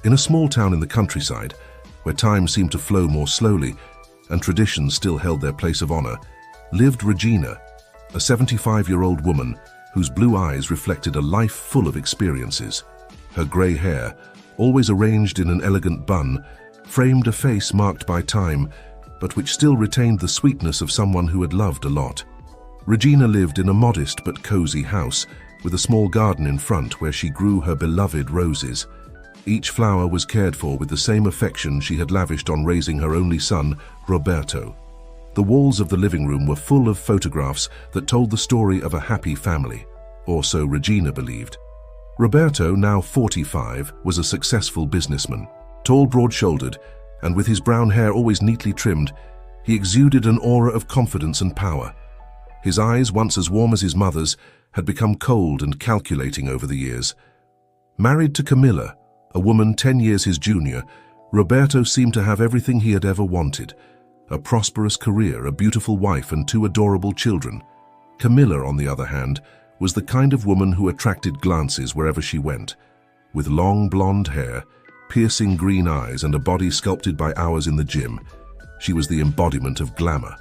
In a small town in the countryside, where time seemed to flow more slowly and traditions still held their place of honor, lived Regina, a 75-year-old woman whose blue eyes reflected a life full of experiences. Her gray hair, always arranged in an elegant bun, framed a face marked by time, but which still retained the sweetness of someone who had loved a lot. Regina lived in a modest but cozy house, with a small garden in front where she grew her beloved roses. Each flower was cared for with the same affection she had lavished on raising her only son, Roberto. The walls of the living room were full of photographs that told the story of a happy family, or so Regina believed. Roberto, now 45, was a successful businessman. Tall, broad-shouldered, and with his brown hair always neatly trimmed, he exuded an aura of confidence and power. His eyes, once as warm as his mother's, had become cold and calculating over the years. Married to Camilla, a woman 10 years his junior, Roberto seemed to have everything he had ever wanted: a prosperous career, a beautiful wife, and 2 adorable children. Camilla, on the other hand, was the kind of woman who attracted glances wherever she went. With long blonde hair, piercing green eyes, and a body sculpted by hours in the gym, she was the embodiment of glamour.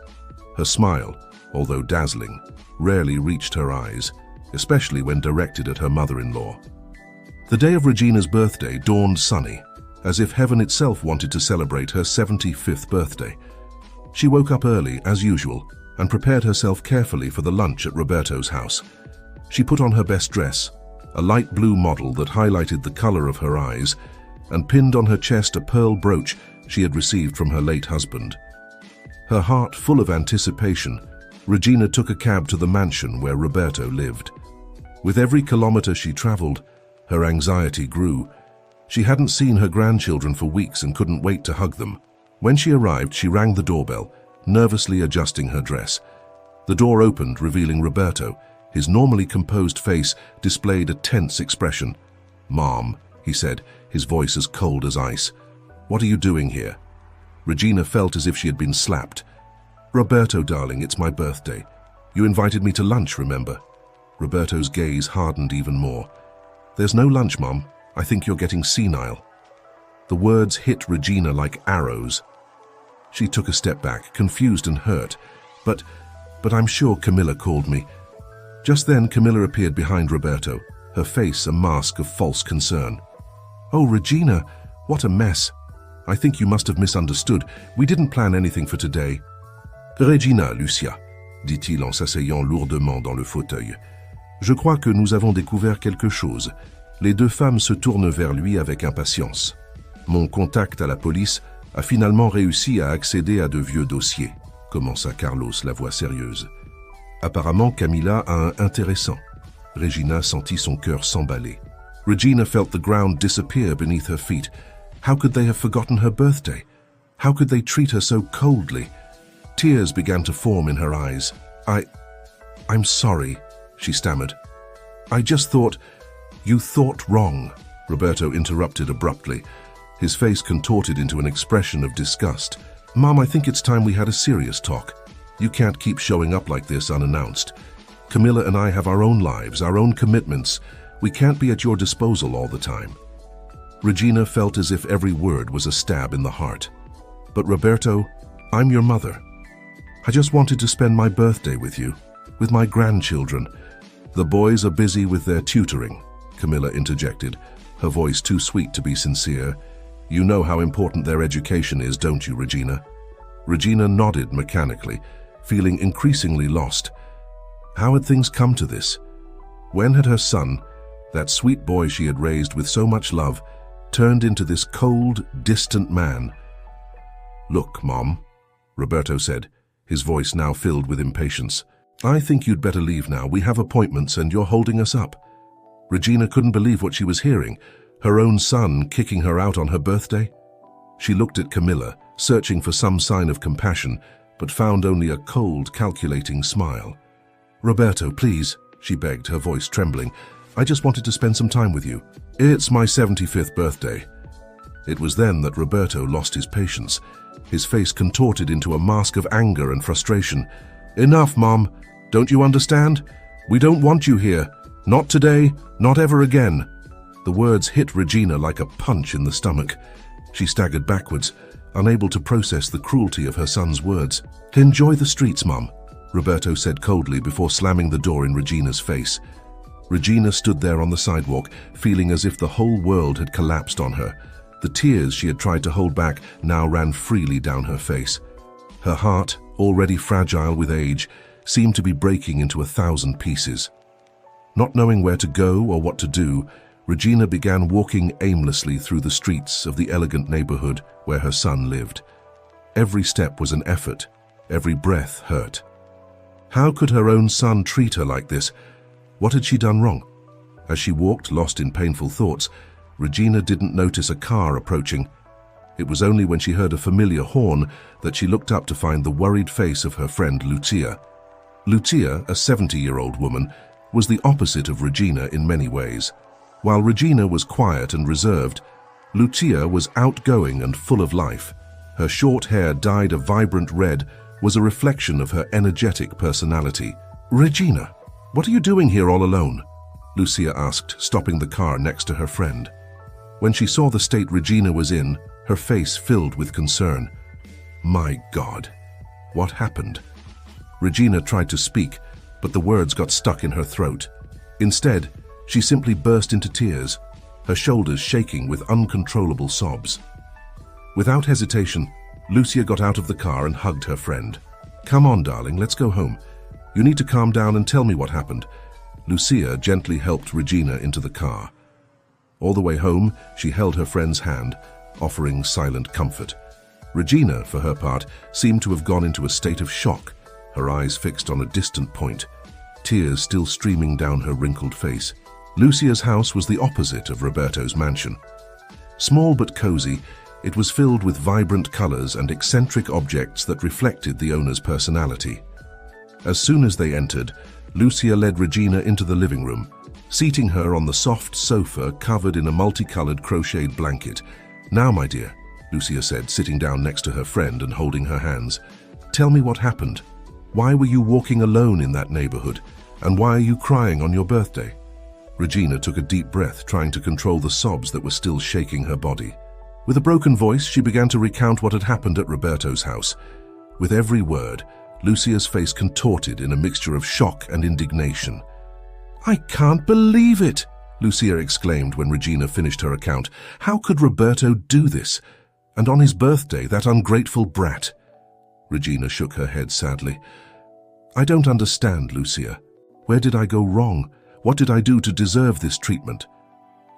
Her smile, although dazzling, rarely reached her eyes, especially when directed at her mother-in-law. The day of Regina's birthday dawned sunny, as if heaven itself wanted to celebrate her 75th birthday. She woke up early, as usual, and prepared herself carefully for the lunch at Roberto's house. She put on her best dress, a light blue model that highlighted the color of her eyes, and pinned on her chest a pearl brooch she had received from her late husband. Her heart full of anticipation, Regina took a cab to the mansion where Roberto lived. With every kilometer she traveled, her anxiety grew. She hadn't seen her grandchildren for weeks and couldn't wait to hug them. When she arrived, she rang the doorbell, nervously adjusting her dress. The door opened, revealing Roberto. His normally composed face displayed a tense expression. "Mom," he said, his voice as cold as ice. "What are you doing here?" Regina felt as if she had been slapped. "Roberto, darling, it's my birthday. You invited me to lunch, remember?" Roberto's gaze hardened even more. "There's no lunch, Mom. I think you're getting senile." The words hit Regina like arrows. She took a step back, confused and hurt. But I'm sure Camilla called me." Just then, Camilla appeared behind Roberto, her face a mask of false concern. "Oh, Regina, what a mess. I think you must have misunderstood. We didn't plan anything for today." "Regina, Lucia," dit-il en s'asseyant lourdement dans le fauteuil. "Je crois que nous avons découvert quelque chose." Les 2 femmes se tournent vers lui avec impatience. "Mon contact à la police a finalement réussi à accéder à de vieux dossiers", commença Carlos, la voix sérieuse. "Apparemment, Camilla a un intéressant." Regina sentit son cœur s'emballer. Regina felt the ground disappear beneath her feet. How could they have forgotten her birthday? How could they treat her so coldly? Tears began to form in her eyes. I'm sorry," she stammered. "I just thought—" "You thought wrong," Roberto interrupted abruptly. His face contorted into an expression of disgust. "Mom, I think it's time we had a serious talk. You can't keep showing up like this unannounced. Camilla and I have our own lives, our own commitments. We can't be at your disposal all the time." Regina felt as if every word was a stab in the heart. "But Roberto, I'm your mother. I just wanted to spend my birthday with you, with my grandchildren." "The boys are busy with their tutoring," Camilla interjected, her voice too sweet to be sincere. "You know how important their education is, don't you, Regina?" Regina nodded mechanically, feeling increasingly lost. How had things come to this? When had her son, that sweet boy she had raised with so much love, turned into this cold, distant man? "Look, Mom," Roberto said, his voice now filled with impatience. "I think you'd better leave now. We have appointments and you're holding us up." Regina couldn't believe what she was hearing. Her own son kicking her out on her birthday? She looked at Camilla, searching for some sign of compassion, but found only a cold, calculating smile. "Roberto, please," she begged, her voice trembling. "I just wanted to spend some time with you. It's my 75th birthday." It was then that Roberto lost his patience. His face contorted into a mask of anger and frustration. "Enough, Mom. Don't you understand? We don't want you here. Not today, not ever again." The words hit Regina like a punch in the stomach. She staggered backwards, unable to process the cruelty of her son's words. "Enjoy the streets, Mum," Roberto said coldly before slamming the door in Regina's face. Regina stood there on the sidewalk, feeling as if the whole world had collapsed on her. The tears she had tried to hold back now ran freely down her face. Her heart, already fragile with age, seemed to be breaking into 1,000 pieces. Not knowing where to go or what to do, Regina began walking aimlessly through the streets of the elegant neighborhood where her son lived. Every step was an effort, every breath hurt. How could her own son treat her like this? What had she done wrong? As she walked, lost in painful thoughts, Regina didn't notice a car approaching. It was only when she heard a familiar horn that she looked up to find the worried face of her friend Lucia. Lucia, a 70-year-old woman, was the opposite of Regina in many ways. While Regina was quiet and reserved, Lucia was outgoing and full of life. Her short hair, dyed a vibrant red, was a reflection of her energetic personality. "Regina, what are you doing here all alone?" Lucia asked, stopping the car next to her friend. When she saw the state Regina was in, her face filled with concern. My God, what happened? Regina tried to speak, but the words got stuck in her throat. Instead, she simply burst into tears, her shoulders shaking with uncontrollable sobs. Without hesitation, Lucia got out of the car and hugged her friend. "Come on, darling, let's go home. You need to calm down and tell me what happened." Lucia gently helped Regina into the car. All the way home, she held her friend's hand, offering silent comfort. Regina, for her part, seemed to have gone into a state of shock, her eyes fixed on a distant point, tears still streaming down her wrinkled face. Lucia's house was the opposite of Roberto's mansion. Small but cozy, it was filled with vibrant colors and eccentric objects that reflected the owner's personality. As soon as they entered, Lucia led Regina into the living room, seating her on the soft sofa covered in a multicolored crocheted blanket. "Now, my dear," Lucia said, sitting down next to her friend and holding her hands, "tell me what happened. Why were you walking alone in that neighborhood? And why are you crying on your birthday?" Regina took a deep breath, trying to control the sobs that were still shaking her body. With a broken voice, she began to recount what had happened at Roberto's house. With every word, Lucia's face contorted in a mixture of shock and indignation. "I can't believe it!" Lucia exclaimed when Regina finished her account. "How could Roberto do this? And on his birthday, that ungrateful brat." Regina shook her head sadly. "I don't understand, Lucia. Where did I go wrong? What did I do to deserve this treatment?"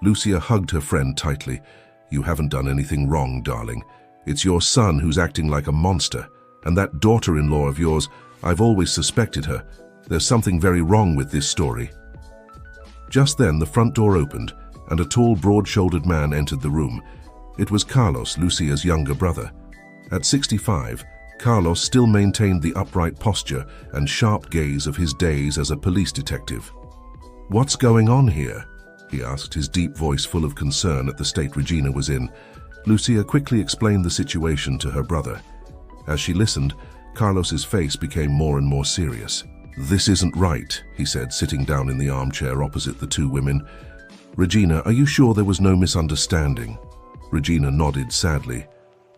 Lucia hugged her friend tightly. "You haven't done anything wrong, darling. It's your son who's acting like a monster. And that daughter-in-law of yours, I've always suspected her. There's something very wrong with this story." Just then, the front door opened, and a tall, broad-shouldered man entered the room. It was Carlos, Lucia's younger brother. At 65, Carlos still maintained the upright posture and sharp gaze of his days as a police detective. "What's going on here?" he asked, his deep voice full of concern at the state Regina was in. Lucia quickly explained the situation to her brother. As she listened, Carlos's face became more and more serious. "This isn't right," he said, sitting down in the armchair opposite the two women. "Regina, are you sure there was no misunderstanding?" Regina nodded sadly.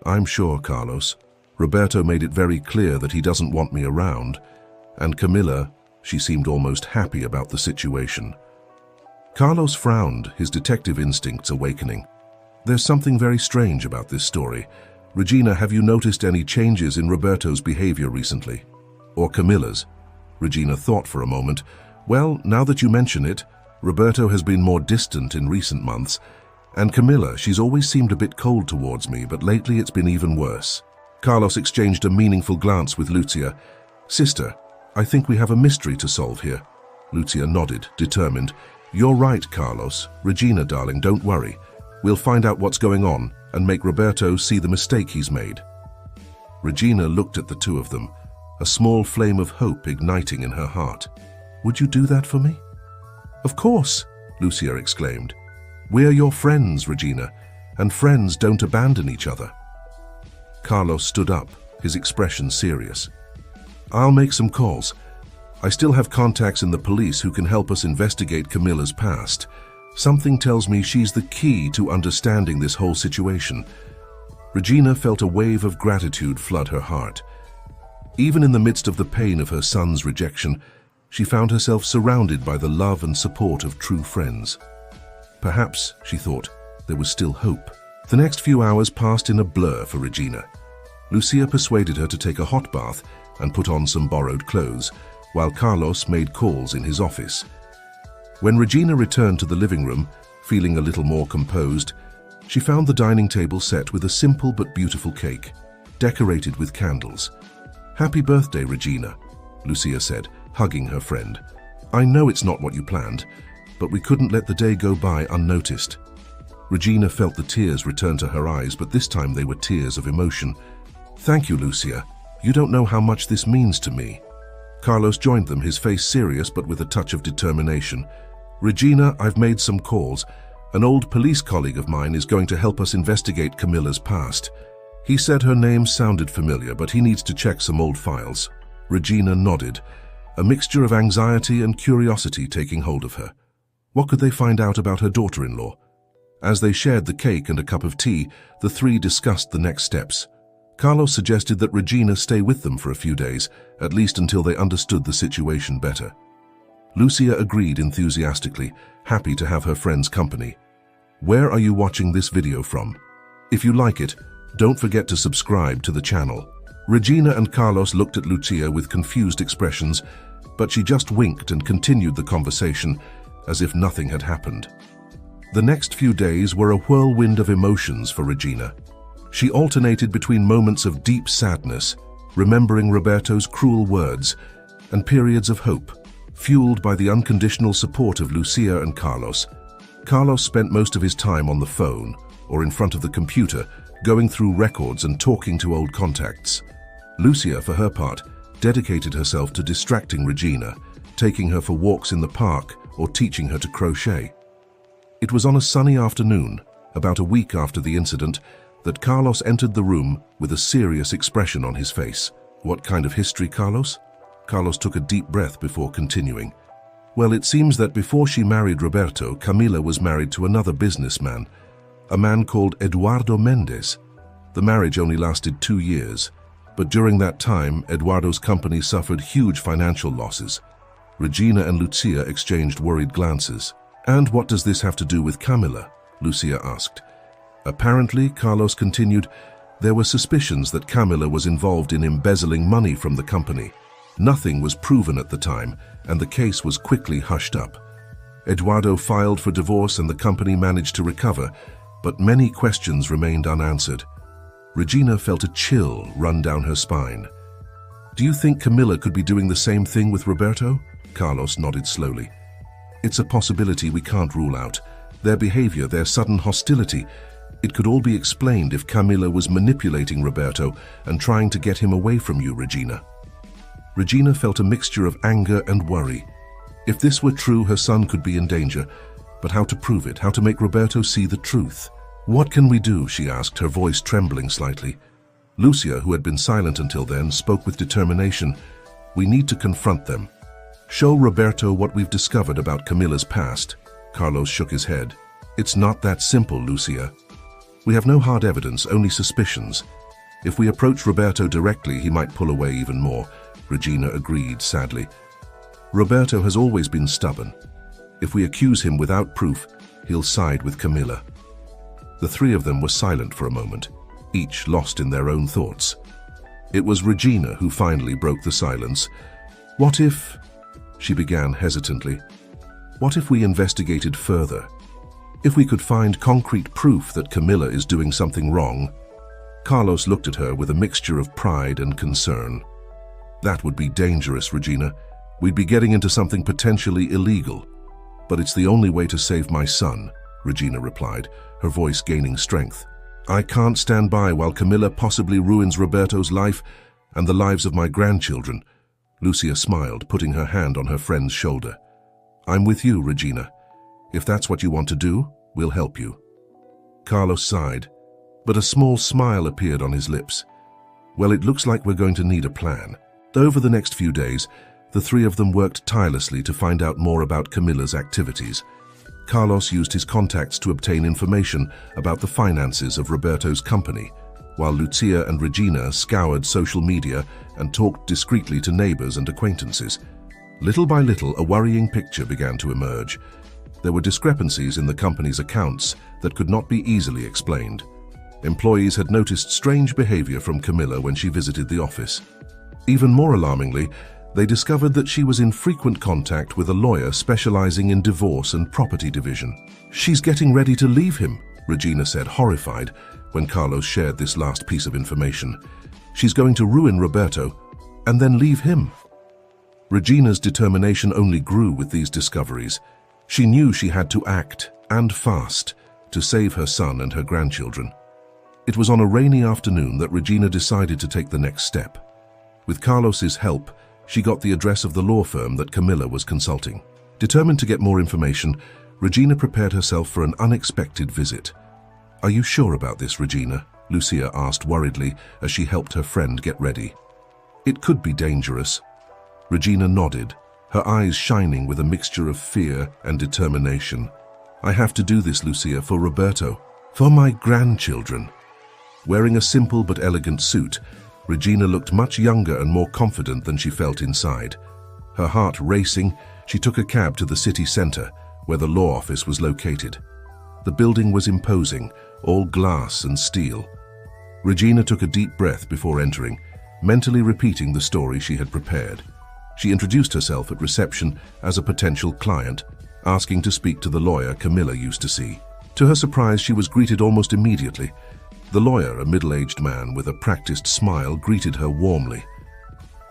"I'm sure, Carlos. Roberto made it very clear that he doesn't want me around. And Camilla," she seemed almost happy about the situation. Carlos frowned, his detective instincts awakening. "There's something very strange about this story. Regina, have you noticed any changes in Roberto's behavior recently? Or Camilla's?" Regina thought for a moment. "Well, now that you mention it, Roberto has been more distant in recent months. And Camilla, she's always seemed a bit cold towards me, but lately it's been even worse." Carlos exchanged a meaningful glance with Lucia. "Sister, I think we have a mystery to solve here." Lucia nodded, determined. "You're right, Carlos. Regina, darling, don't worry. We'll find out what's going on and make Roberto see the mistake he's made." Regina looked at the two of them, a small flame of hope igniting in her heart. "Would you do that for me?" "Of course," Lucia exclaimed. "We're your friends, Regina, and friends don't abandon each other." Carlos stood up, his expression serious. "I'll make some calls. I still have contacts in the police who can help us investigate Camilla's past. Something tells me she's the key to understanding this whole situation. Regina felt a wave of gratitude flood her heart. Even in the midst of the pain of her son's rejection, she found herself surrounded by the love and support of true friends. Perhaps, she thought, there was still hope. The next few hours passed in a blur for Regina. Lucia persuaded her to take a hot bath and put on some borrowed clothes, while Carlos made calls in his office. When Regina returned to the living room, feeling a little more composed, she found the dining table set with a simple but beautiful cake, decorated with candles. "Happy birthday, Regina," Lucia said, hugging her friend. "I know it's not what you planned, but we couldn't let the day go by unnoticed." Regina felt the tears return to her eyes, but this time they were tears of emotion. "Thank you, Lucia. You don't know how much this means to me." Carlos joined them, his face serious but with a touch of determination. "Regina, I've made some calls. An old police colleague of mine is going to help us investigate Camilla's past. He said her name sounded familiar, but he needs to check some old files." Regina nodded, a mixture of anxiety and curiosity taking hold of her. What could they find out about her daughter-in-law? As they shared the cake and a cup of tea, the three discussed the next steps. Carlos suggested that Regina stay with them for a few days, at least until they understood the situation better. Lucia agreed enthusiastically, happy to have her friend's company. Where are you watching this video from? If you like it, don't forget to subscribe to the channel. Regina and Carlos looked at Lucia with confused expressions, but she just winked and continued the conversation as if nothing had happened. The next few days were a whirlwind of emotions for Regina. She alternated between moments of deep sadness, remembering Roberto's cruel words, and periods of hope, fueled by the unconditional support of Lucia and Carlos. Carlos spent most of his time on the phone or in front of the computer, going through records and talking to old contacts. Lucia, for her part, dedicated herself to distracting Regina, taking her for walks in the park or teaching her to crochet. It was on a sunny afternoon, about a week after the incident, that Carlos entered the room with a serious expression on his face. "What kind of history, Carlos?" Carlos took a deep breath before continuing. "Well, it seems that before she married Roberto, Camila was married to another businessman, a man called Eduardo Mendez. The marriage only lasted 2 years, but during that time, Eduardo's company suffered huge financial losses." Regina and Lucia exchanged worried glances. "And what does this have to do with Camila?" Lucia asked. Apparently, Carlos continued, there were suspicions that Camila was involved in embezzling money from the company. Nothing was proven at the time, and the case was quickly hushed up. Eduardo filed for divorce and the company managed to recover, but many questions remained unanswered. Regina felt a chill run down her spine. "Do you think Camila could be doing the same thing with Roberto?" Carlos nodded slowly. "It's a possibility we can't rule out. Their behavior, their sudden hostility, it could all be explained if Camila was manipulating Roberto and trying to get him away from you, Regina." Regina felt a mixture of anger and worry. If this were true, her son could be in danger, but how to prove it, how to make Roberto see the truth? "What can we do?" she asked, her voice trembling slightly. Lucia, who had been silent until then, spoke with determination. "We need to confront them. Show Roberto what we've discovered about Camilla's past." Carlos shook his head. "It's not that simple, Lucia. We have no hard evidence, only suspicions. If we approach Roberto directly, he might pull away even more." Regina agreed sadly. "Roberto has always been stubborn. If we accuse him without proof, he'll side with Camila." The three of them were silent for a moment, each lost in their own thoughts. It was Regina who finally broke the silence. "What if—" she began hesitantly. "What if we investigated further? If we could find concrete proof that Camila is doing something wrong?" Carlos looked at her with a mixture of pride and concern. "That would be dangerous, Regina. We'd be getting into something potentially illegal. But it's the only way to save my son," Regina replied, her voice gaining strength. "I can't stand by while Camila possibly ruins Roberto's life and the lives of my grandchildren." Lucia smiled, putting her hand on her friend's shoulder. "I'm with you, Regina. If that's what you want to do, we'll help you." Carlos sighed, but a small smile appeared on his lips. "Well, it looks like we're going to need a plan." Over the next few days, the three of them worked tirelessly to find out more about Camilla's activities. Carlos used his contacts to obtain information about the finances of Roberto's company, while Lucia and Regina scoured social media and talked discreetly to neighbors and acquaintances. Little by little, a worrying picture began to emerge. There were discrepancies in the company's accounts that could not be easily explained. Employees had noticed strange behavior from Camilla when she visited the office. Even more alarmingly, they discovered that she was in frequent contact with a lawyer specializing in divorce and property division. "She's getting ready to leave him," Regina said, horrified, when Carlos shared this last piece of information. "She's going to ruin Roberto and then leave him." Regina's determination only grew with these discoveries. She knew she had to act, and fast, to save her son and her grandchildren. It was on a rainy afternoon that Regina decided to take the next step. With Carlos's help, she got the address of the law firm that Camilla was consulting. Determined to get more information, Regina prepared herself for an unexpected visit. "Are you sure about this, Regina?" Lucia asked worriedly as she helped her friend get ready. "It could be dangerous." Regina nodded, her eyes shining with a mixture of fear and determination. "I have to do this, Lucia, for Roberto, for my grandchildren." Wearing a simple but elegant suit, Regina looked much younger and more confident than she felt inside. Her heart racing, she took a cab to the city center, where the law office was located. The building was imposing, all glass and steel. Regina took a deep breath before entering, mentally repeating the story she had prepared. She introduced herself at reception as a potential client, asking to speak to the lawyer Camilla used to see. To her surprise, she was greeted almost immediately. The lawyer, a middle-aged man with a practiced smile, greeted her warmly.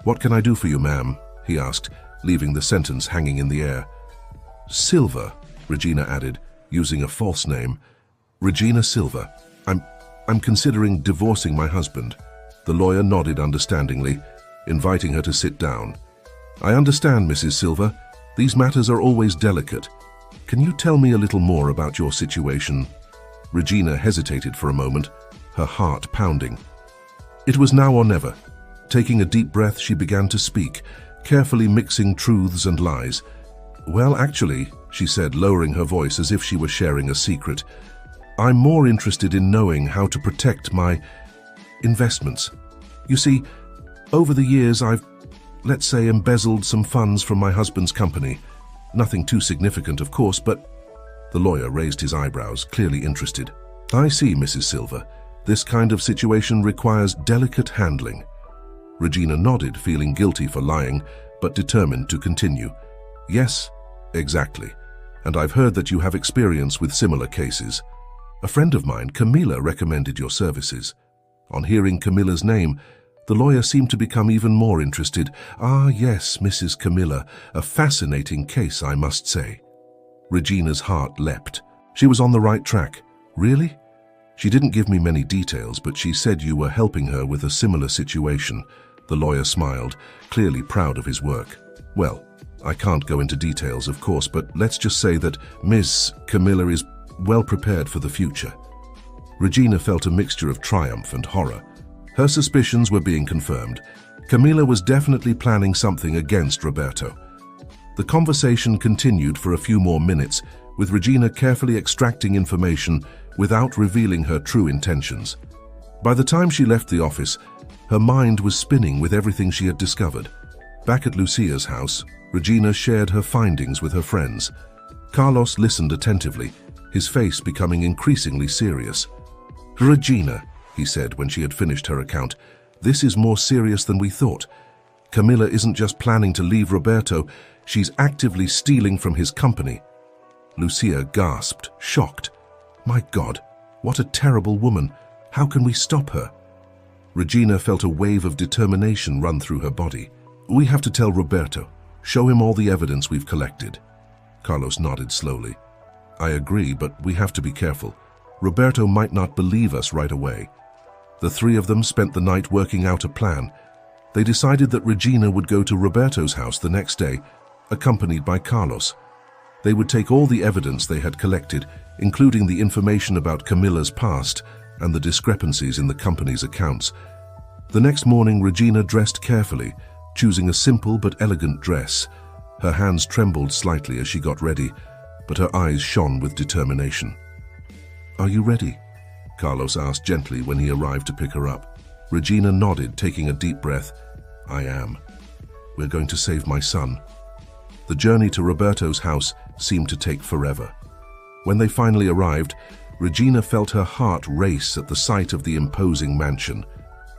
"What can I do for you, ma'am?" he asked, leaving the sentence hanging in the air. "Silva," Regina added, using a false name. "Regina Silva. I'm considering divorcing my husband." The lawyer nodded understandingly, inviting her to sit down. "I understand, Mrs. Silva. These matters are always delicate. Can you tell me a little more about your situation?" Regina hesitated for a moment, her heart pounding. It was now or never. Taking a deep breath, she began to speak, carefully mixing truths and lies. "Well, actually," she said, lowering her voice as if she were sharing a secret, "I'm more interested in knowing how to protect my investments. You see, over the years I've, let's say, embezzled some funds from my husband's company. Nothing too significant, of course, but..." The lawyer raised his eyebrows, clearly interested. "I see, Mrs. Silva. This kind of situation requires delicate handling." Regina nodded, feeling guilty for lying, but determined to continue. "Yes, exactly. And I've heard that you have experience with similar cases. A friend of mine, Camilla, recommended your services." On hearing Camilla's name, the lawyer seemed to become even more interested. "Ah, yes, Mrs. Camilla. A fascinating case, I must say." Regina's heart leapt. She was on the right track. "Really?" "She didn't give me many details, but she said you were helping her with a similar situation." The lawyer smiled, clearly proud of his work. "Well, I can't go into details, of course, but let's just say that Miss Camilla is well prepared for the future." Regina felt a mixture of triumph and horror. Her suspicions were being confirmed. Camilla was definitely planning something against Roberto. The conversation continued for a few more minutes, with Regina carefully extracting information without revealing her true intentions. By the time she left the office, her mind was spinning with everything she had discovered. Back at Lucia's house, Regina shared her findings with her friends. Carlos listened attentively, his face becoming increasingly serious. "Regina," he said when she had finished her account, "this is more serious than we thought. Camilla isn't just planning to leave Roberto, she's actively stealing from his company." Lucia gasped, shocked. "My God, what a terrible woman. How can we stop her?" Regina felt a wave of determination run through her body. "We have to tell Roberto. Show him all the evidence we've collected." Carlos nodded slowly. "I agree, but we have to be careful. Roberto might not believe us right away." The three of them spent the night working out a plan. They decided that Regina would go to Roberto's house the next day, accompanied by Carlos. They would take all the evidence they had collected, including the information about Camilla's past and the discrepancies in the company's accounts. The next morning, Regina dressed carefully, choosing a simple but elegant dress. Her hands trembled slightly as she got ready. but her eyes shone with determination. "Are you ready?" Carlos asked gently when he arrived to pick her up. Regina nodded, taking a deep breath. "I am. We're going to save my son." The journey to Roberto's house seemed to take forever. When they finally arrived, Regina felt her heart race at the sight of the imposing mansion.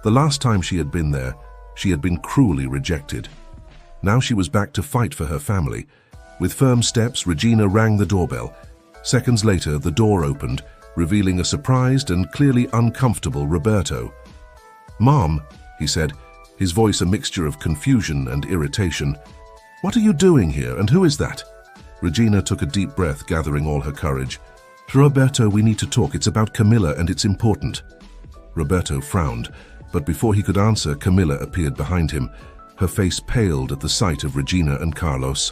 The last time she had been there, she had been cruelly rejected. Now she was back to fight for her family. With firm steps, Regina rang the doorbell. Seconds later, the door opened, revealing a surprised and clearly uncomfortable Roberto. "Mom," he said, his voice a mixture of confusion and irritation. "What are you doing here, and who is that?" Regina took a deep breath, gathering all her courage. "Roberto, we need to talk. It's about Camilla, and it's important." Roberto frowned, but before he could answer, Camilla appeared behind him. Her face paled at the sight of Regina and Carlos.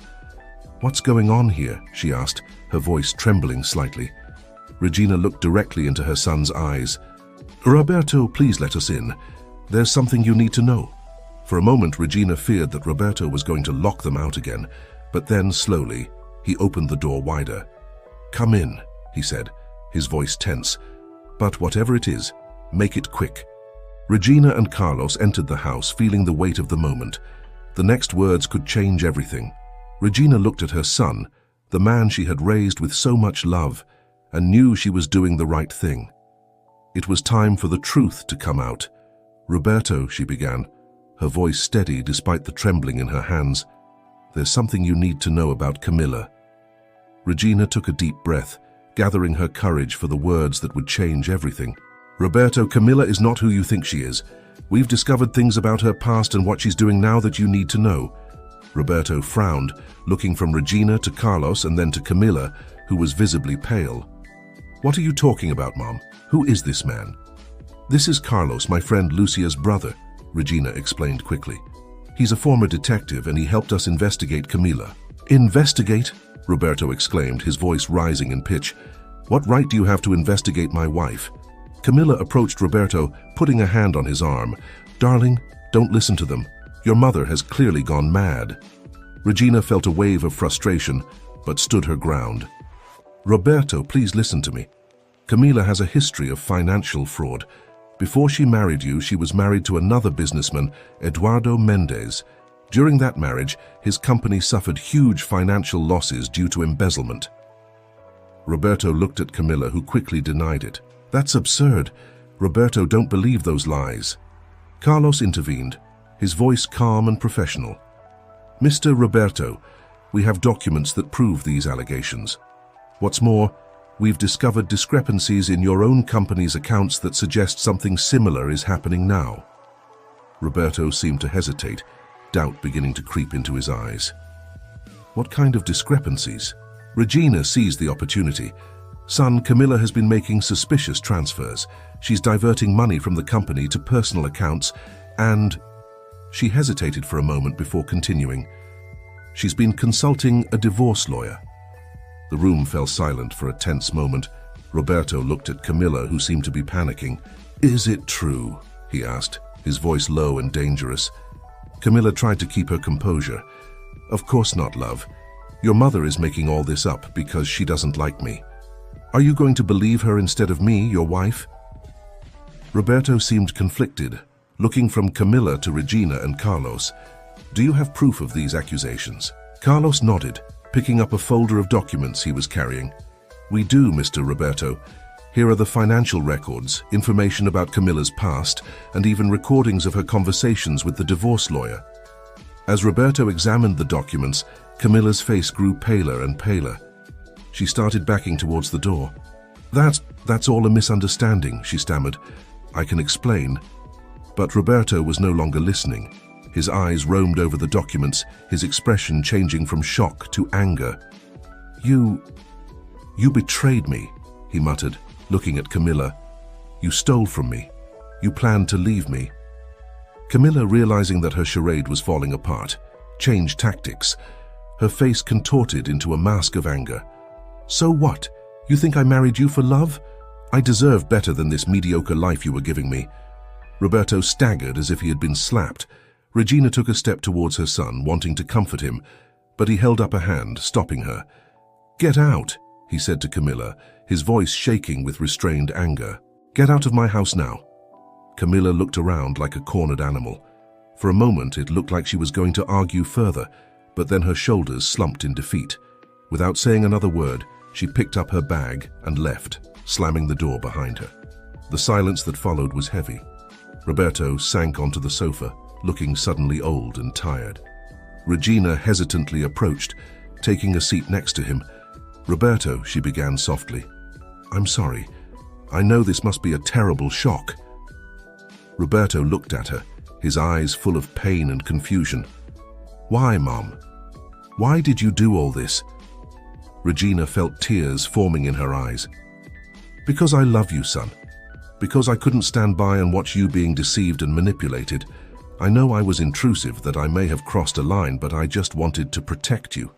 "What's going on here?" she asked, her voice trembling slightly. Regina looked directly into her son's eyes. "Roberto, please let us in. There's something you need to know." For a moment, Regina feared that Roberto was going to lock them out again, but then, slowly, he opened the door wider. "Come in," he said, his voice tense. "But whatever it is, make it quick." Regina and Carlos entered the house, feeling the weight of the moment. The next words could change everything. Regina looked at her son, the man she had raised with so much love, and knew she was doing the right thing. It was time for the truth to come out. "Roberto," she began, her voice steady despite the trembling in her hands, "there's something you need to know about Camilla." Regina took a deep breath, gathering her courage for the words that would change everything. "Roberto, Camilla is not who you think she is. We've discovered things about her past and what she's doing now that you need to know." Roberto frowned, looking from Regina to Carlos and then to Camilla, who was visibly pale. "What are you talking about, Mom? Who is this man?" "This is Carlos, my friend Lucia's brother," Regina explained quickly. "He's a former detective and he helped us investigate Camilla." "Investigate?" Roberto exclaimed, his voice rising in pitch. "What right do you have to investigate my wife?" Camilla approached Roberto, putting a hand on his arm. "Darling, don't listen to them. Your mother has clearly gone mad." Regina felt a wave of frustration, but stood her ground. "Roberto, please listen to me. Camilla has a history of financial fraud. Before she married you, she was married to another businessman, Eduardo Mendez. During that marriage, his company suffered huge financial losses due to embezzlement." Roberto looked at Camilla, who quickly denied it. "That's absurd. Roberto, don't believe those lies." Carlos intervened, his voice calm and professional. "Mr. Roberto, we have documents that prove these allegations. What's more, we've discovered discrepancies in your own company's accounts that suggest something similar is happening now." Roberto seemed to hesitate, doubt beginning to creep into his eyes. "What kind of discrepancies?" Regina seized the opportunity. "Son, Camilla has been making suspicious transfers. She's diverting money from the company to personal accounts and..." She hesitated for a moment before continuing. "She's been consulting a divorce lawyer." The room fell silent for a tense moment. Roberto looked at Camilla, who seemed to be panicking. "Is it true?" he asked, his voice low and dangerous. Camilla tried to keep her composure. "Of course not, love. Your mother is making all this up because she doesn't like me. Are you going to believe her instead of me, your wife?" Roberto seemed conflicted, looking from Camilla to Regina and Carlos. "Do you have proof of these accusations?" Carlos nodded, picking up a folder of documents he was carrying. "We do, Mr. Roberto. Here are the financial records, information about Camilla's past, and even recordings of her conversations with the divorce lawyer." As Roberto examined the documents, Camilla's face grew paler and paler. She started backing towards the door. That's all a misunderstanding," she stammered. "I can explain." But Roberto was no longer listening. His eyes roamed over the documents, his expression changing from shock to anger. You betrayed me," he muttered, looking at Camilla. "You stole from me. You planned to leave me." Camilla, realizing that her charade was falling apart, changed tactics. Her face contorted into a mask of anger. "So what? You think I married you for love? I deserve better than this mediocre life you were giving me." Roberto staggered as if he had been slapped. Regina took a step towards her son, wanting to comfort him, but he held up a hand, stopping her. "Get out," he said to Camilla, his voice shaking with restrained anger. "Get out of my house now." Camilla looked around like a cornered animal. For a moment, it looked like she was going to argue further, but then her shoulders slumped in defeat. Without saying another word, she picked up her bag and left, slamming the door behind her. The silence that followed was heavy. Roberto sank onto the sofa, looking suddenly old and tired. Regina hesitantly approached, taking a seat next to him. "Roberto," she began softly, "I'm sorry. I know this must be a terrible shock." Roberto looked at her, his eyes full of pain and confusion. "Why, Mom? Why did you do all this?" Regina felt tears forming in her eyes. "Because I love you, son. Because I couldn't stand by and watch you being deceived and manipulated. I know I was intrusive, that I may have crossed a line, but I just wanted to protect you."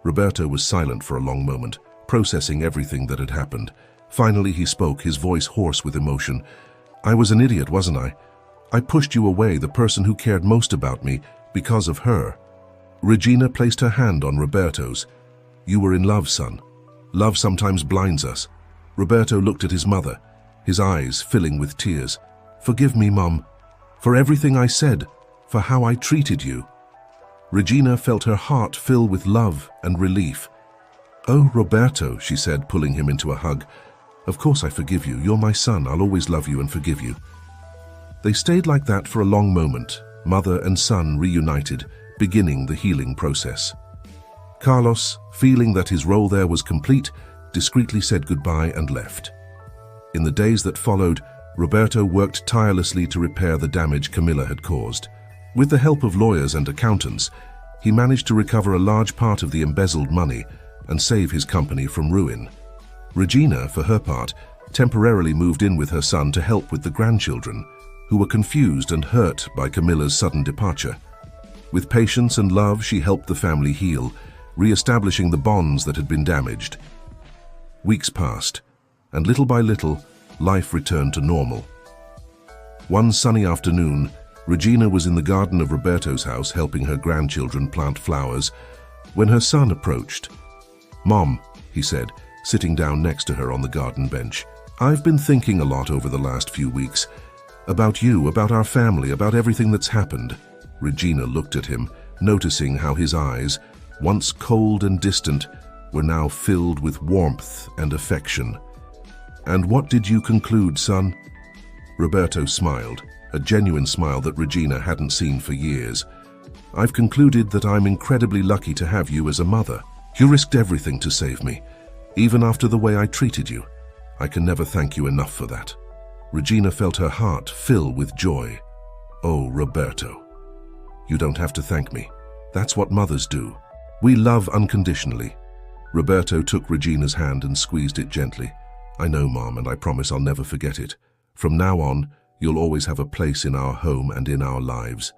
Roberto was silent for a long moment, processing everything that had happened. Finally he spoke, his voice hoarse with emotion. "I was an idiot, wasn't I? I pushed you away, the person who cared most about me, because of her." Regina placed her hand on Roberto's. "You were in love, son. Love sometimes blinds us." Roberto looked at his mother, his eyes filling with tears. "Forgive me, Mom, for everything I said, for how I treated you." Regina felt her heart fill with love and relief. "Oh, Roberto," she said, pulling him into a hug. "Of course I forgive you. You're my son. I'll always love you and forgive you." They stayed like that for a long moment, mother and son reunited, beginning the healing process. Carlos, feeling that his role there was complete, discreetly said goodbye and left. In the days that followed, Roberto worked tirelessly to repair the damage Camilla had caused. With the help of lawyers and accountants, he managed to recover a large part of the embezzled money and save his company from ruin. Regina, for her part, temporarily moved in with her son to help with the grandchildren, who were confused and hurt by Camilla's sudden departure. With patience and love, she helped the family heal, re-establishing the bonds that had been damaged. Weeks passed, and little by little, life returned to normal. One sunny afternoon, Regina was in the garden of Roberto's house helping her grandchildren plant flowers when her son approached. "Mom," he said, sitting down next to her on the garden bench, "I've been thinking a lot over the last few weeks. About you, about our family, about everything that's happened." Regina looked at him, noticing how his eyes, once cold and distant, were now filled with warmth and affection. "And what did you conclude, son?" Roberto smiled, a genuine smile that Regina hadn't seen for years. "I've concluded that I'm incredibly lucky to have you as a mother. You risked everything to save me, even after the way I treated you. I can never thank you enough for that." Regina felt her heart fill with joy. "Oh, Roberto, you don't have to thank me. That's what mothers do. We love unconditionally." Roberto took Regina's hand and squeezed it gently. "I know, Mom, and I promise I'll never forget it. From now on, you'll always have a place in our home and in our lives.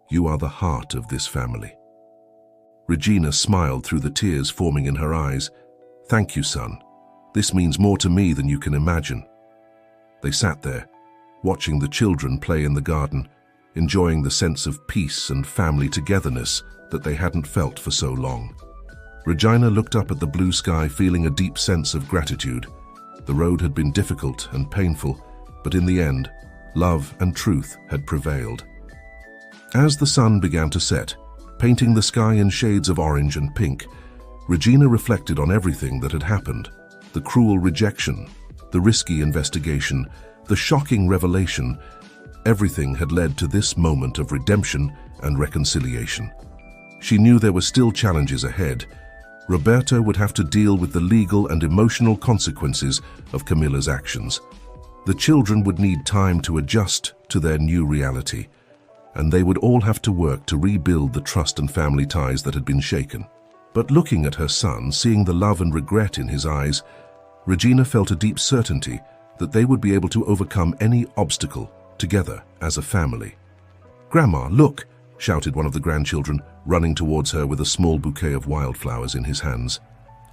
You are the heart of this family." Regina smiled through the tears forming in her eyes. "Thank you, son. This means more to me than you can imagine." They sat there, watching the children play in the garden, enjoying the sense of peace and family togetherness that they hadn't felt for so long. Regina looked up at the blue sky, feeling a deep sense of gratitude. The road had been difficult and painful, but in the end, love and truth had prevailed. As the sun began to set, painting the sky in shades of orange and pink, Regina reflected on everything that had happened: the cruel rejection, the risky investigation, the shocking revelation. Everything had led to this moment of redemption and reconciliation. She knew there were still challenges ahead. Roberto would have to deal with the legal and emotional consequences of Camilla's actions. The children would need time to adjust to their new reality, and they would all have to work to rebuild the trust and family ties that had been shaken. But looking at her son, seeing the love and regret in his eyes, Regina felt a deep certainty that they would be able to overcome any obstacle together as a family. "Grandma, look!" shouted one of the grandchildren, running towards her with a small bouquet of wildflowers in his hands.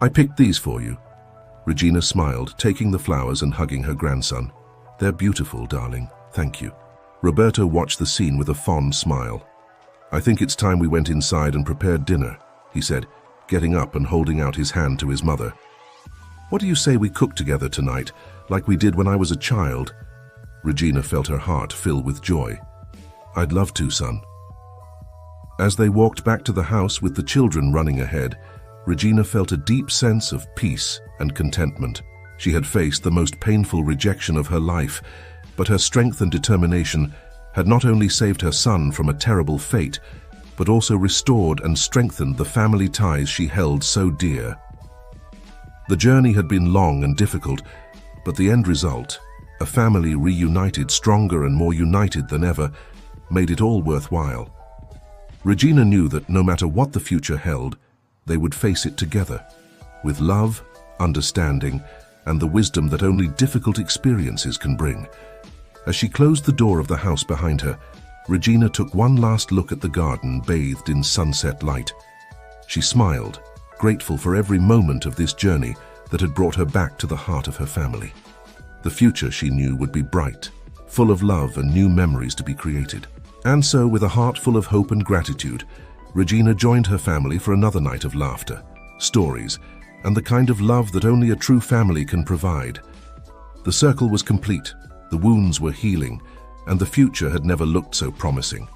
"I picked these for you." Regina smiled, taking the flowers and hugging her grandson. "They're beautiful, darling. Thank you." Roberto watched the scene with a fond smile. "I think it's time we went inside and prepared dinner," he said, getting up and holding out his hand to his mother. "What do you say we cook together tonight, like we did when I was a child?" Regina felt her heart fill with joy. "I'd love to, son." As they walked back to the house with the children running ahead, Regina felt a deep sense of peace and contentment. She had faced the most painful rejection of her life, but her strength and determination had not only saved her son from a terrible fate, but also restored and strengthened the family ties she held so dear. The journey had been long and difficult, but the end result, a family reunited, stronger and more united than ever, made it all worthwhile. Regina knew that no matter what the future held, they would face it together, with love, understanding, and the wisdom that only difficult experiences can bring. As she closed the door of the house behind her, Regina took one last look at the garden bathed in sunset light. She smiled, grateful for every moment of this journey that had brought her back to the heart of her family. The future, she knew, would be bright, full of love and new memories to be created. And so, with a heart full of hope and gratitude, Regina joined her family for another night of laughter, stories, and the kind of love that only a true family can provide. The circle was complete, the wounds were healing, and the future had never looked so promising.